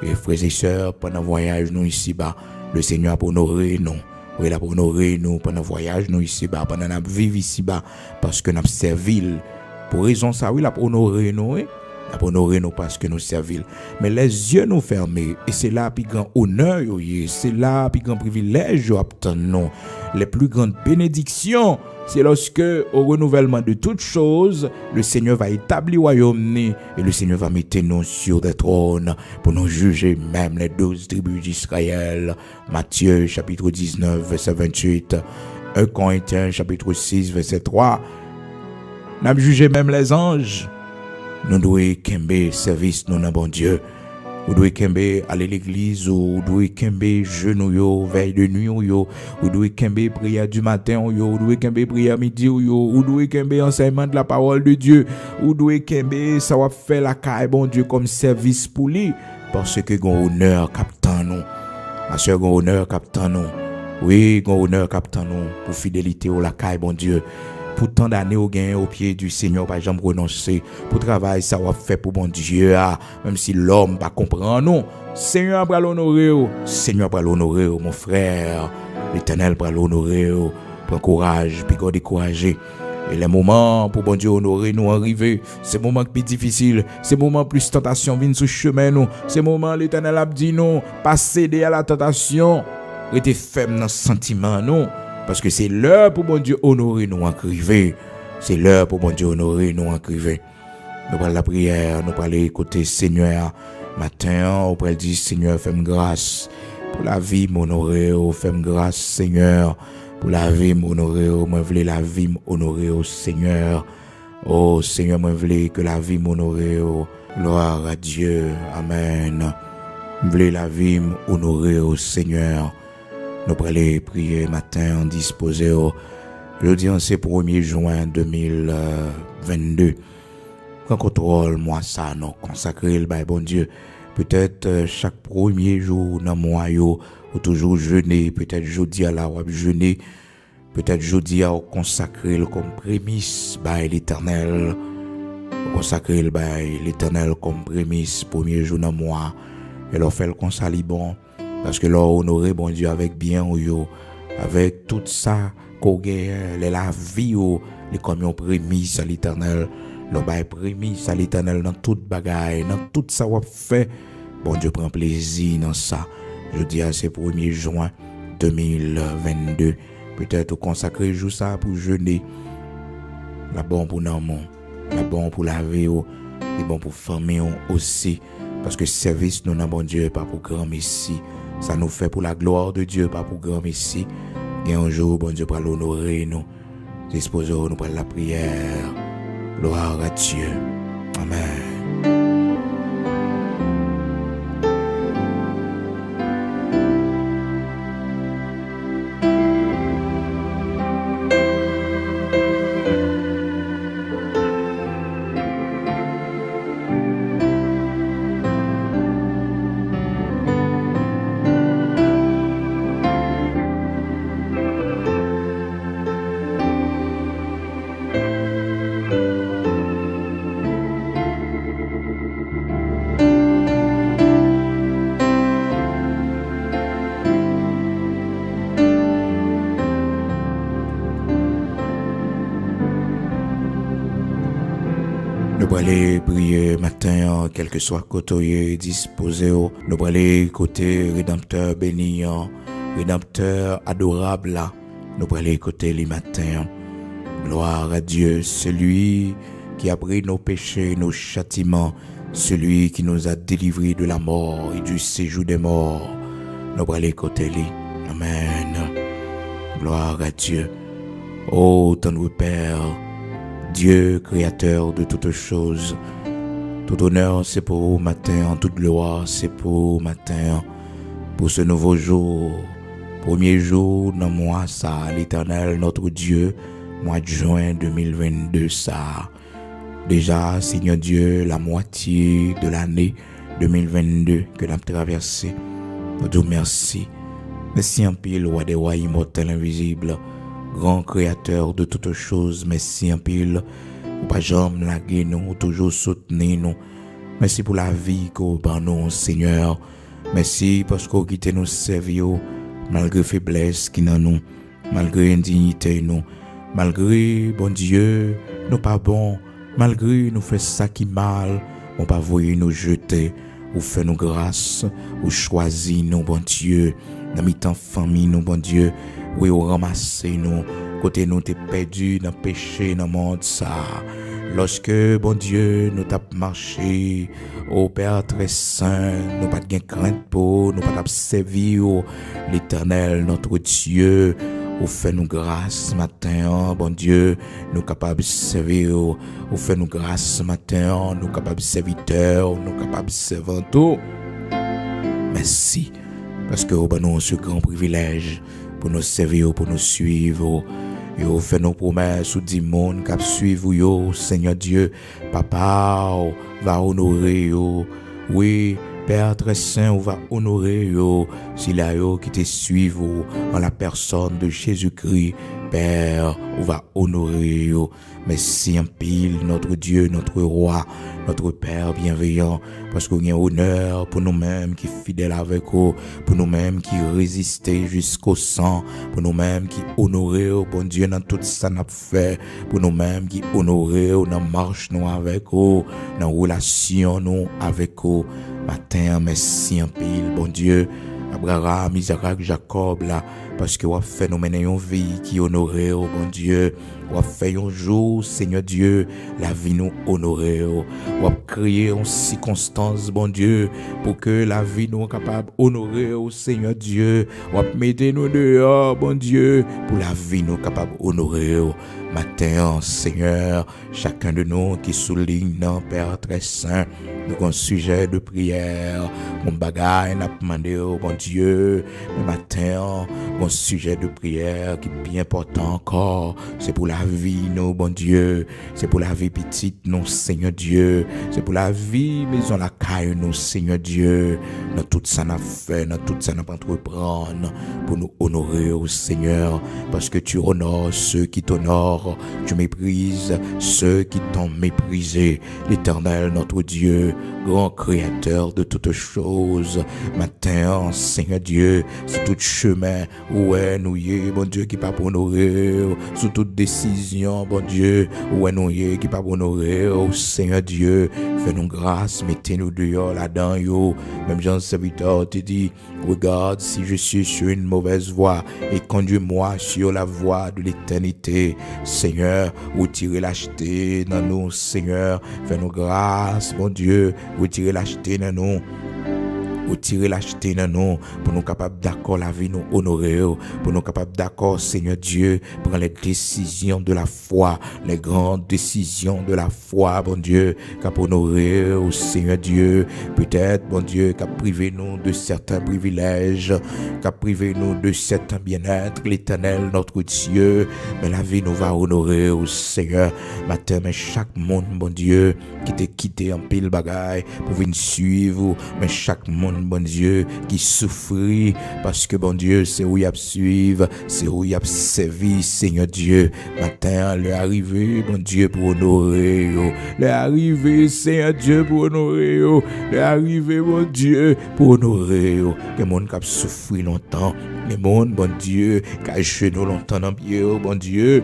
Et frères et sœurs, pendant le voyage, nous ici-bas, le Seigneur a honoré nous. Oui, il a honoré nous pendant le voyage, nous ici-bas, pendant notre vie ici-bas, parce que nous avons servi. Pour raison ça, oui, il a honoré nous, oui. Il a honoré nous parce que nous servons. Mais les yeux nous fermés, et c'est là plus grand honneur, c'est là plus grand privilège, obtenons les plus grandes bénédictions. C'est lorsque, au renouvellement de toutes choses, le Seigneur va établir le royaume et le Seigneur va mettre nous sur des trônes pour nous juger même les 12 tribus d'Israël. Matthieu chapitre 19, verset 28. 1 Corinthiens chapitre 6, verset 3. Nous avons jugé même les anges. Nous devons kembe service nous dans bon Dieu. Vous devez kembe aller l'église, vous devez kembe genou veille de nuit vous devez kembe prière du matin vous devez kembe prière midi vous devez kembe enseignement de la parole de Dieu, vous devez kembe ça va faire la caille bon Dieu comme service pour lui parce que gon honneur captant nous. Ma sœur gon honneur captant nous. Oui, gon honneur captant nous pour fidélité au la caille bon Dieu. Pour tant d'années au gain au pied du Seigneur, pas jamais renoncer. Pour travail, ça va faire pour bon Dieu, même si l'homme pas comprend, non. Seigneur va l'honorer, Seigneur va l'honorer, mon frère. L'Éternel va l'honorer, prends courage, puis garde découragé. Et les moments pour bon Dieu honorer nous arriver, c'est moments plus difficiles, c'est moments plus tentation viennent sur chemin nous, c'est moments l'Éternel a dit non, pas céder à la tentation, rester ferme dans le sentiment non. Parce que c'est l'heure pour bon Dieu honorer nous en criver. C'est l'heure pour bon Dieu honorer nous en criver. Nous parlons la prière, nous parlons écouter Seigneur. Matin, on peut dire Seigneur, fais-moi grâce. Pour la vie, m'honorer, fais-moi grâce, Seigneur. Pour la vie, m'honorer, moi, voulais la vie m'honorer, Seigneur. Oh, Seigneur, moi, voulais que la vie m'honorer, gloire à Dieu. Amen. Voulais la vie m'honorer, Seigneur. Nous allons prier matin en disposé au l'audience 1er juin 2022. Quand contrôle moi ça, nous consacrer le bon Dieu. Peut-être chaque premier jour dans le mois, ou toujours jeûner. Peut-être jeudi à la ou jeûner. Peut-être jeudi à consacrer comme prémisse by l'Éternel. Consacrer l'Éternel comme prémisse, premier jour dans le mois. Et leur faire le consali bon. Parce que leur honorer bon Dieu avec bien ou avec tout ça qu'on gagne, la vie ou les comme prémisse à l'Éternel. Leur bail prémisse à l'Éternel dans toute bagaille, dans tout ça qu'on fait. Bon Dieu prend plaisir dans ça. Je dis à ce 1er juin 2022. Peut-être consacrer jour ça pour jeûner. La bon pour nos monde, la bon pour la vie, et bon pour famille aussi. Parce que service nous dans bon Dieu pas pour grand messie. Ça nous fait pour la gloire de Dieu, pas pour grand messie. Et un jour, bon Dieu, pour l'honorer, nous disposons nous pour la prière. Gloire à Dieu. Amen. Nous allons aller prier matin, quel que soit côté disposé. Nous allons aller côté rédempteur béni, rédempteur adorable là. Nous allons aller côté les matins. Gloire à Dieu, celui qui a pris nos péchés, nos châtiments, celui qui nous a délivrés de la mort et du séjour des morts. Nous allons aller côté lui. Amen. Gloire à Dieu. Ô tendre Père, Dieu, créateur de toutes choses, tout honneur c'est pour vous matin, toute gloire c'est pour vous matin, pour ce nouveau jour, premier jour dans mois ça, l'Éternel notre Dieu, mois de juin 2022 ça. Déjà, Seigneur Dieu, la moitié de l'année 2022 que nous avons traversé. Nous disons merci. Merci en pile, roi des rois immortel invisible. Grand créateur de toutes choses, merci en pile. Ou pas jamais laguer nous, toujours soutenir nous. Merci pour la vie qu'on ban nous, Seigneur. Merci parce qu'on quitte nous servir malgré faiblesse qui dans nous, malgré indignité nous, malgré bon Dieu, nous pas bon, malgré nous fait ça qui mal, on pas voyer nous jeter, ou fait nous grâce, ou choisir nous bon Dieu, dans mi-temps famille nous bon Dieu. Oui, ou ramasser nous, côté nous t'es perdu dans le péché, dans le monde ça. Lorsque, bon Dieu, nous t'as marché, au Père très saint, nous pas de crainte pour, nous pas servir l'Éternel, notre Dieu, ou fait nous grâce matin, bon Dieu, nous capables de servir, ou fait nous grâce matin, nous capables de serviteurs, nous capables de servants. Merci, parce que nous avons ce grand privilège pour nous servir, pour nous suivre. Yo fait nos promesses ou dit monde qui suivre yo, Seigneur Dieu, Papa va honorer yo. Oui, Père très saint, on va honorer yo, s'il a yo qui te suivre en la personne de Jésus-Christ. Père, on va honorer yo. Merci en pile, notre Dieu, notre roi, notre Père bienveillant, parce qu'on a honneur pour nous-mêmes qui fidèles avec vous, pour nous-mêmes qui résister jusqu'au sang, pour nous-mêmes qui honorer, bon Dieu, dans tout ça n'a fait, pour nous-mêmes qui honorer, dans marche nous avec vous, dans relation nous avec vous. Matin, merci en pile, bon Dieu, Abraham, Isaac, Jacob, là, parce que vous avez fait nous mener une vie qui honorée, oh bon Dieu. Vous avez fait un jour, Seigneur Dieu, la vie nous honorée. Vous avez créé une circonstance, bon Dieu, pour que la vie nous soit capable d'honorer, oh Seigneur Dieu. Vous avez mis nous dehors, bon Dieu, pour la vie nous capable d'honorer. Matin, Seigneur, chacun de nous qui souligne, non, Père très saint, nous un sujet de prière, mon bagage n'a demandé au bon Dieu, mais matin, mon sujet de prière qui est bien important encore, c'est pour la vie, nous, bon Dieu, c'est pour la vie petite, nous, Seigneur Dieu, c'est pour la vie, maison la caille, nous, Seigneur Dieu, dans tout ça n'a fait, dans tout ça n'a pas entreprendre, pour nous honorer au Seigneur, parce que tu honores ceux qui t'honorent, tu méprises ceux qui t'ont méprisé, l'Éternel, notre Dieu, grand créateur de toutes choses, matin, Seigneur Dieu, c'est tout chemin, où est nous y est, bon Dieu, qui pas pour honorer, sous toute décision, bon Dieu, où est nous y est, qui pas pour honorer, oh Seigneur Dieu, fais-nous grâce, mettez-nous dehors là-dedans, yo, même Jean serviteur te dit, regarde si je suis sur une mauvaise voie, et conduis-moi sur la voie de l'éternité, Seigneur, retirez lâcheté dans nous, Seigneur, fais-nous grâce, mon Dieu, retirez lâcheté dans nous, retirer l'acheter dans nous, pour nous capables d'accord la vie nous honorer, pour nous capables d'accord, Seigneur Dieu, prendre les décisions de la foi, les grandes décisions de la foi, bon Dieu, cap honorer, Seigneur Dieu, peut-être, bon Dieu, cap priver nous de certains privilèges, cap priver nous de certains bien-être, l'Éternel, notre Dieu, mais la vie nous va honorer, Seigneur, matin, mais chaque monde, bon Dieu, qui t'est quitté en pile bagaille, pour venir suivre, mais chaque monde, bon Dieu, qui souffrit, parce que bon Dieu, c'est où il y a suivre, c'est où il y a servi, Seigneur Dieu. Matin, l'est arrivé, bon Dieu, pour honorer, l'est arrivé, Seigneur Dieu, pour honorer, l'est arrivé, bon Dieu, pour honorer, que monde qui a souffert longtemps, que monde, bon Dieu, qui a genou longtemps dans le pied, bon Dieu.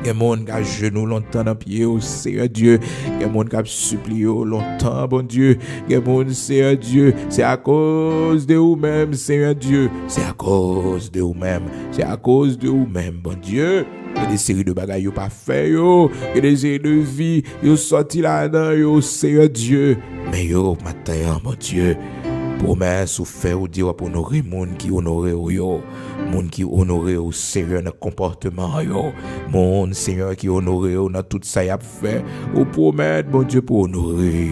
Il y a des gens qui ont genou longtemps dans le pied, Seigneur Dieu. Il y a des gens qui ont supplié longtemps, bon Dieu. Il y a des gens, Seigneur Dieu, c'est à cause de vous-même, Seigneur Dieu. C'est à cause de vous-même. C'est à cause de vous-même, bon Dieu. Il y a des séries de bagailles qui n'ont pas fait, il y a des séries de vie qui sont sorties là-dedans, Seigneur Dieu. Mais matin, bon Dieu, promesse ou fait ou dire pour honorer monde qui honorer monde qui honorer au Seigneur dans comportement monde Seigneur qui honorer dans tout ça y a fait ou promettre bon Dieu pour honorer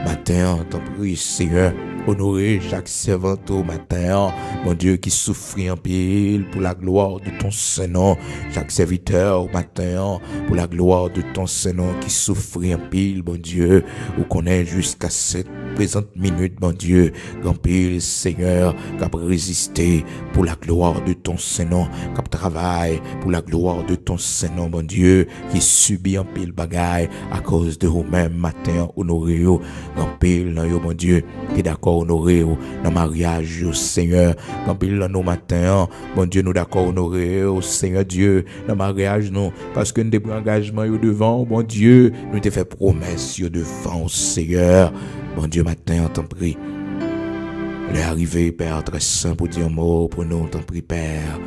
matin t'en prie Seigneur honorer chaque servant au matin, mon Dieu, qui souffrit en pile pour la gloire de ton Saint-Nom. Chaque serviteur au matin, pour la gloire de ton Saint-Nom, qui souffrit en pile, mon Dieu, ou qu'on est jusqu'à cette présente minute, mon Dieu, grand pile, Seigneur, qui a résisté pour la gloire de ton Saint-Nom, qui a travaillé pour la gloire de ton Saint-Nom, mon Dieu, qui subit en pile bagaille à cause de vous-même, matin, honoré, grand pile, mon Dieu, qui est d'accord honoré dans le mariage, Seigneur. Quand il dans nos matins, bon Dieu, nous d'accord honoré, Seigneur Dieu, dans le mariage, non, parce que nous avons pris engagement devant, bon Dieu, nous avons fait promesse devant, Seigneur. Bon Dieu, matin, on t'en prie. L'est arrivé, Père, très saint, pour dire un mot pour nous, t'en prie, Père.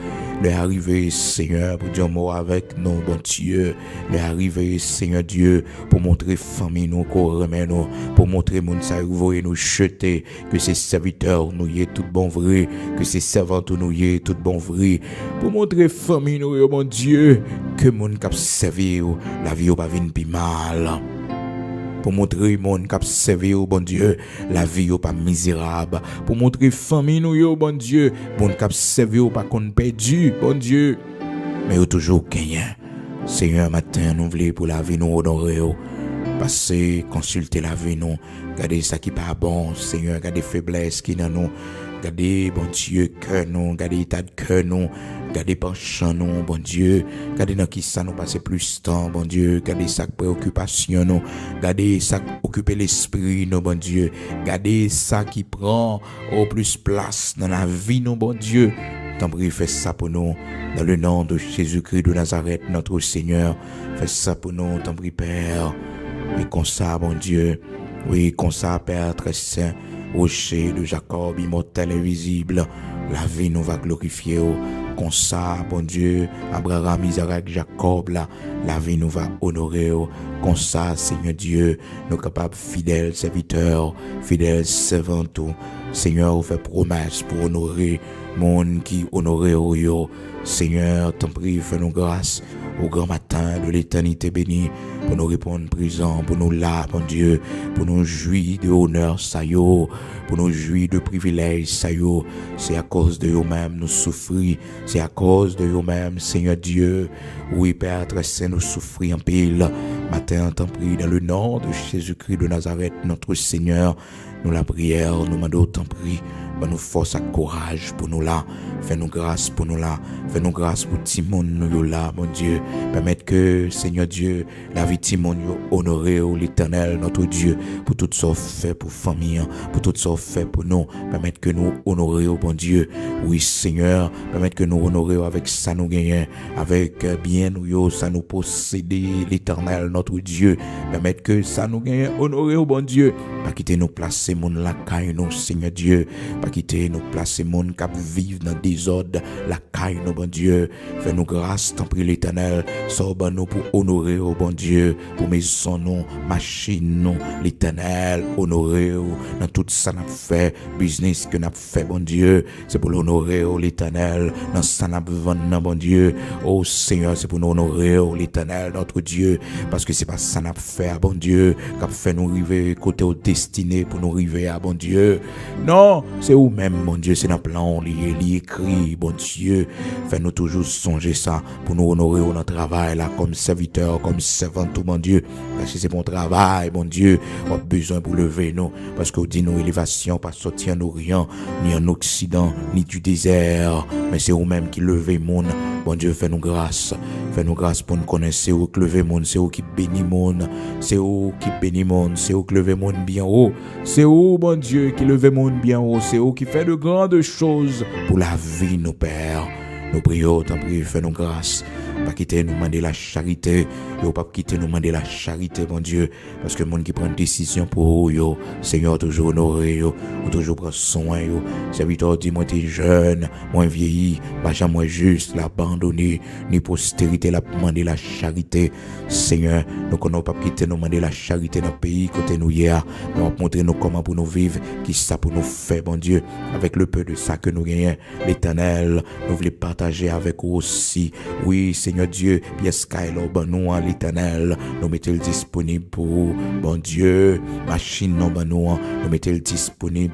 L'est arrivé, Seigneur, pour dire un mot avec nous, bon Dieu. L'est arrivé, Seigneur Dieu, pour montrer famille nous, qu'on remet nous, pour montrer moun sa et nous jeter, que ces serviteurs nous y est tout bon vrai, que ces servantes nous y est tout bon vrai, pour montrer famille nous, bon Dieu, que moun k'ap servi, la vie ou pas vin pi mal. Pour montrer monde qui servi au bon Dieu, la vie ou pas misérable, pour montrer famille nous yo bon Dieu, monde qui servi ou pas qu'on perdu bon Dieu, mais ou toujours gagné. Seigneur matin nous voulons pour la vie nous honorer, passer consulter la vie nous, garder ça qui pas bon, Seigneur, garder faiblesse qui dans nous, garder bon Dieu cœur nous, garder état de cœur nous, garder penchant nous, bon Dieu, garder dans qui ça nous passer plus temps, bon Dieu, garder ça préoccupation nous, garder ça occuper l'esprit nous, bon Dieu, garder ça qui prend au plus place dans la vie nous, bon Dieu. T'en prie, fais ça pour nous, dans le nom de Jésus-Christ de Nazareth, notre Seigneur. Fais ça pour nous, t'en prie, Père. Oui, comme ça, bon Dieu. Oui, comme ça, Père très saint, rocher de Jacob, immortel invisible. La vie nous va glorifier. Comme ça, bon Dieu, Abraham, Isaac, Jacob, la vie nous va honorer. Comme ça, Seigneur Dieu, nous capables fidèles serviteurs, fidèles servants. Seigneur, fait promesse pour honorer monde qui honorer yo. Seigneur, t'en prie, fais-nous grâce au grand matin, de l'éternité bénie, pour nous répondre présent, pour nous là, bon Dieu, pour nous jouir de honneur, ça yo, pour nous jouir de privilèges, ça yo. C'est à cause de eux-mêmes nous souffrir, c'est à cause de eux-mêmes, Seigneur Dieu. Oui, Père très saint, nous souffrir en pile. Matin, t'en prie, dans le nom de Jésus-Christ de Nazareth, notre Seigneur, nous la prière, nous demandons, t'en prie, nous force à courage pour nous là, fais-nous grâce pour nous là, fais-nous grâce pour Timon nous là, mon Dieu, permettre que, Seigneur Dieu, la vie Timon honorée au l'Éternel, notre Dieu, pour tout ça fait pour famille, pour tout ça fait pour nous, permettre que nous honorer au bon Dieu, oui Seigneur, permettre que nous honorer avec ça nous gagnons, avec bien nous, ça nous posséder l'Éternel, notre Dieu, permettre que ça nous gagne, honorer au bon Dieu, pas quitter nous placer mon la caille, nous, Seigneur Dieu, pas quitter nous placer mon cap vivre dans le désordre, la caille, nous, bon Dieu, fais-nous grâce, t'en prie l'Éternel, sors nous pour honorer au bon Dieu, pour maison nous, machine nous, l'Éternel, honorer dans tout ça n'a fait, business que n'a fait, bon Dieu, c'est pour l'honorer au l'Éternel, dans ça n'a vendu, bon Dieu, oh Seigneur, c'est pour nous honorer au l'Éternel, notre Dieu, parce que c'est pas ça n'a fait, bon Dieu, qu'a fait nous arriver côté au destiné pour nous arriver à bon Dieu. Non, c'est où même, mon Dieu, c'est dans le plan, il écrit, bon Dieu. Fais-nous toujours songer ça pour nous honorer au notre travail, là, comme serviteur, comme servant, tout, mon Dieu. Parce que c'est bon travail, bon Dieu. On a besoin pour lever nous. Parce qu'on dit nos élévations, pas sortir en Orient, ni en Occident, ni du désert. Mais c'est vous-même qui levez monde. Bon Dieu, fais-nous grâce. Fais-nous grâce pour nous connaître. C'est où qui levez monde, c'est où qui bénit monde. C'est où qui bénit monde, c'est où qui levez monde bien haut. C'est où, bon Dieu, qui levez monde bien haut. C'est où qui fait de grandes choses pour la vie, nos pères. Nous prions, t'en prie, fais-nous grâce. Pas quitter nous demander la charité. Yo, pas quitter nous demander la charité, mon Dieu. Parce que le monde qui prend une décision pour yo, Seigneur, toujours honoré, yo, ou toujours prend soin, yo. Serviteur dit, moi, t'es jeune, moi, vieilli, pas jamais juste l'abandonner, ni postérité, la demander la charité. Seigneur, nous connaissons pas quitter nous demander la charité dans le pays, côté nous hier. Nous allons montrer nous comment pour nous vivre, qui ça pour nous faire, bon Dieu, avec le peu de ça que nous gagnons. L'Éternel, nous voulons partager avec vous aussi. Oui, Seigneur Dieu, pièce Kylo, ben nous en l'Éternel, nous mettons disponible pour, bon Dieu, machine non ben nous mettons disponible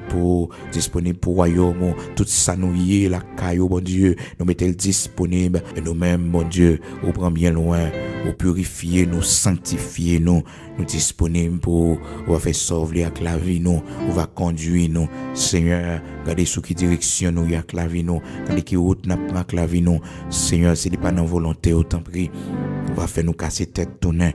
pour royaume, tout ça nous y est, la caillou, bon Dieu, nous mettons disponible, et nous-mêmes, bon Dieu, au prend bien loin, au purifier, nous sanctifier, nous disponibles pour, on va faire sauver avec la vie, nous, on va conduire, nous, Seigneur, regardez sous qui direction nous y a la vie, nous, regardez qui route n'a pas la vie, nous, Seigneur, c'est pas dans volonté, autant pris, on va faire nous casser tête tourner.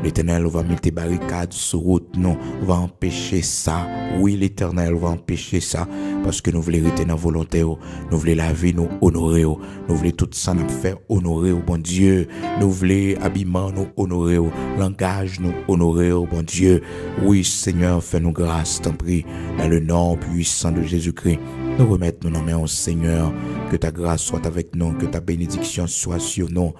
L'Éternel va mettre des barricades sur route, non, on va empêcher ça. Oui, l'Éternel va empêcher ça, parce que nous voulons rester dans volonté, nous voulons la vie, nous honorer, nous voulons tout ça nous faire honorer au bon Dieu, nous voulons habillement nous honorer, langage nous honorer au bon Dieu. Oui, Seigneur, fais-nous grâce, t'en prie, dans le nom puissant de Jésus-Christ. Nous remettons nos mains au Seigneur, que ta grâce soit avec nous, que ta bénédiction soit sur nous.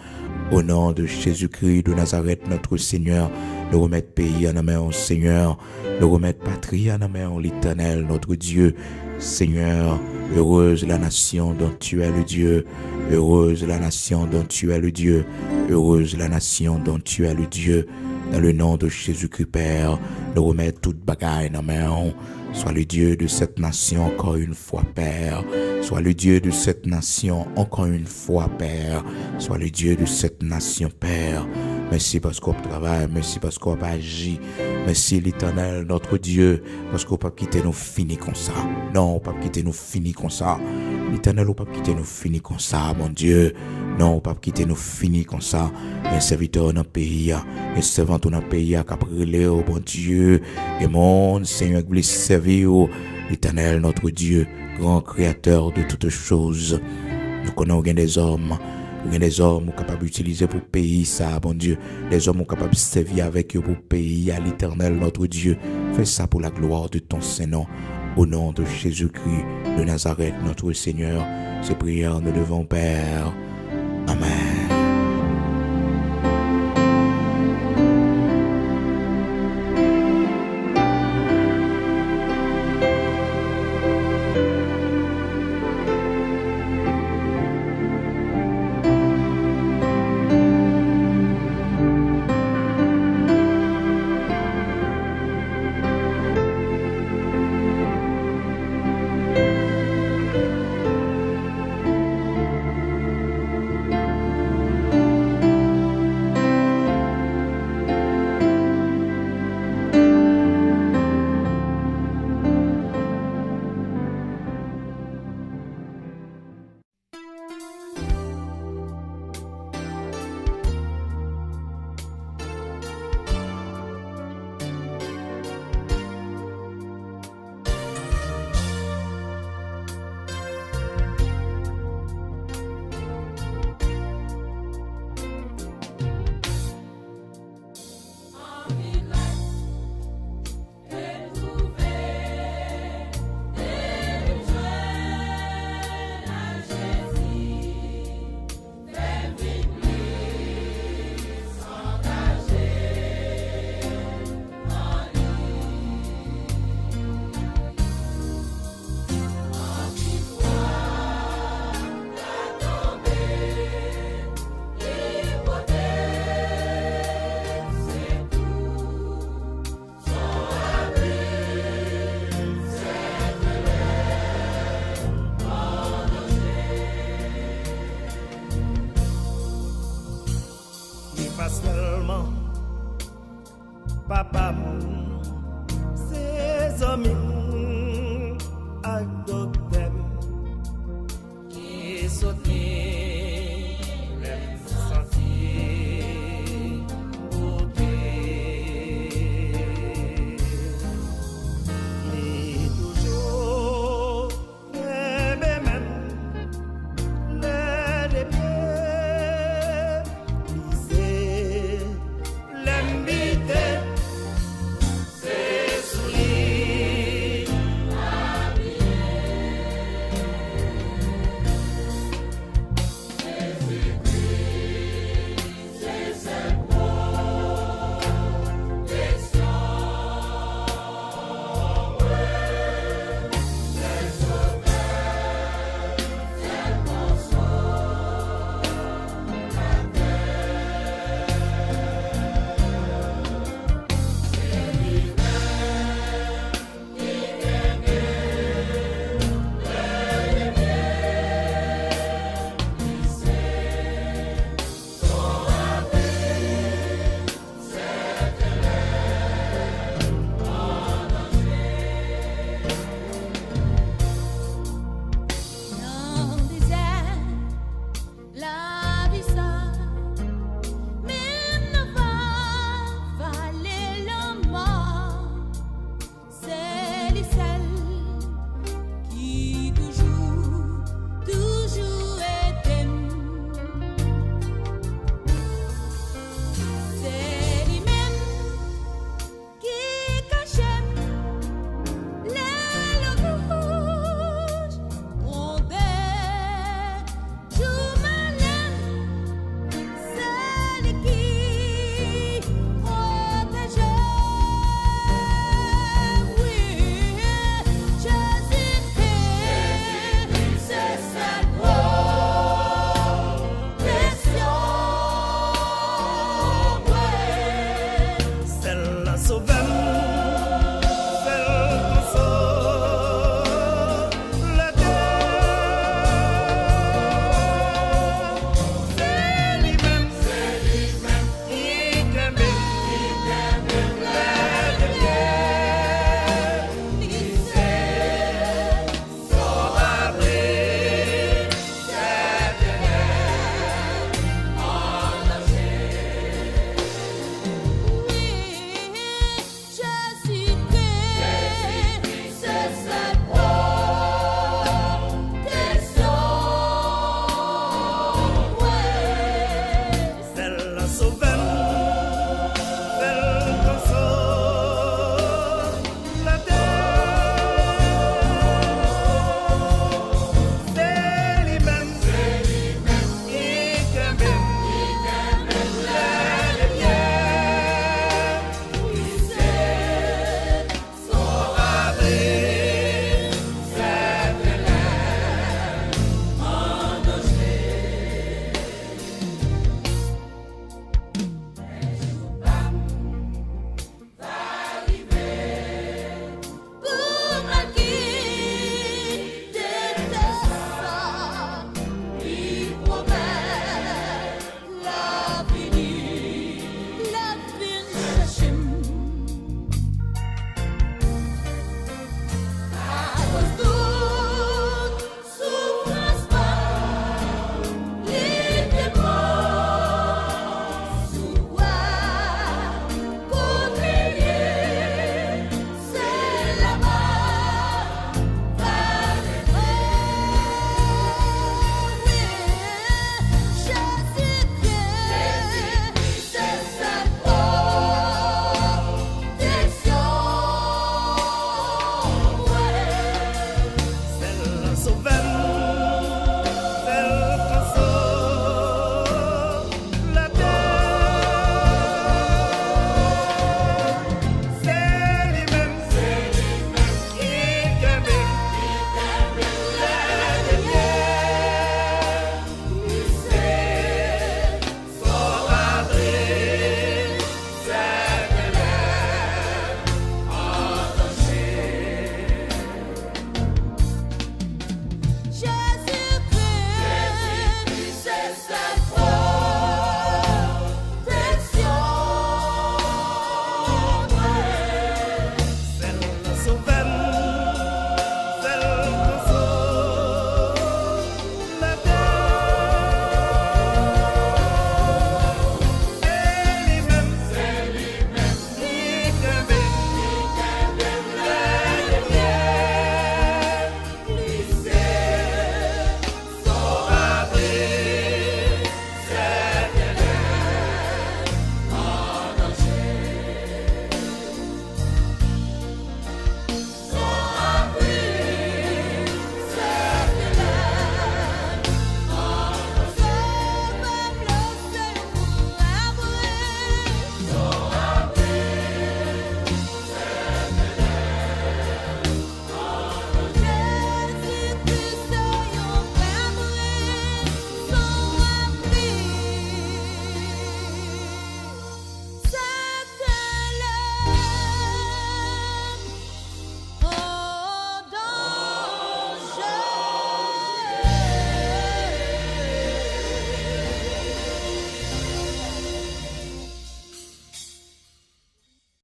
Au nom de Jésus-Christ de Nazareth, notre Seigneur, nous remettons pays à nos mains au Seigneur, nous remettons patrie à nos mains au l'Éternel, notre Dieu. Seigneur, heureuse la nation dont tu es le Dieu, heureuse la nation dont tu es le Dieu, heureuse la nation dont tu es le Dieu. Dans le nom de Jésus-Christ, Père, nous remettons toute bagaille dans nos mains. Sois le Dieu de cette nation encore une fois, Père. Sois le Dieu de cette nation encore une fois, Père. Sois le Dieu de cette nation, Père. Merci parce qu'on travaille, merci parce qu'on agit. Merci l'Éternel, notre Dieu, parce qu'on ne peut pas quitter nous finis comme ça. Non, on ne peut pas quitter nous finis comme ça. L'Éternel, on ne peut pas quitter nous finis comme ça, mon Dieu. Non, on ne peut pas quitter nous finis comme ça. Un serviteur dans le pays, un servant dans le pays, qui a brûlé, oh bon Dieu. Et mon Seigneur, qui voulait servir, l'Éternel, notre Dieu, grand créateur de toutes choses. Nous connaissons des hommes. Il y a des hommes capables d'utiliser pour payer ça, bon Dieu. Des hommes capables de servir avec eux pour payer à l'Éternel, notre Dieu. Fais ça pour la gloire de ton Saint-Nom. Au nom de Jésus-Christ de Nazareth, notre Seigneur. Ces prières nous devons, Père. Amen. sauter.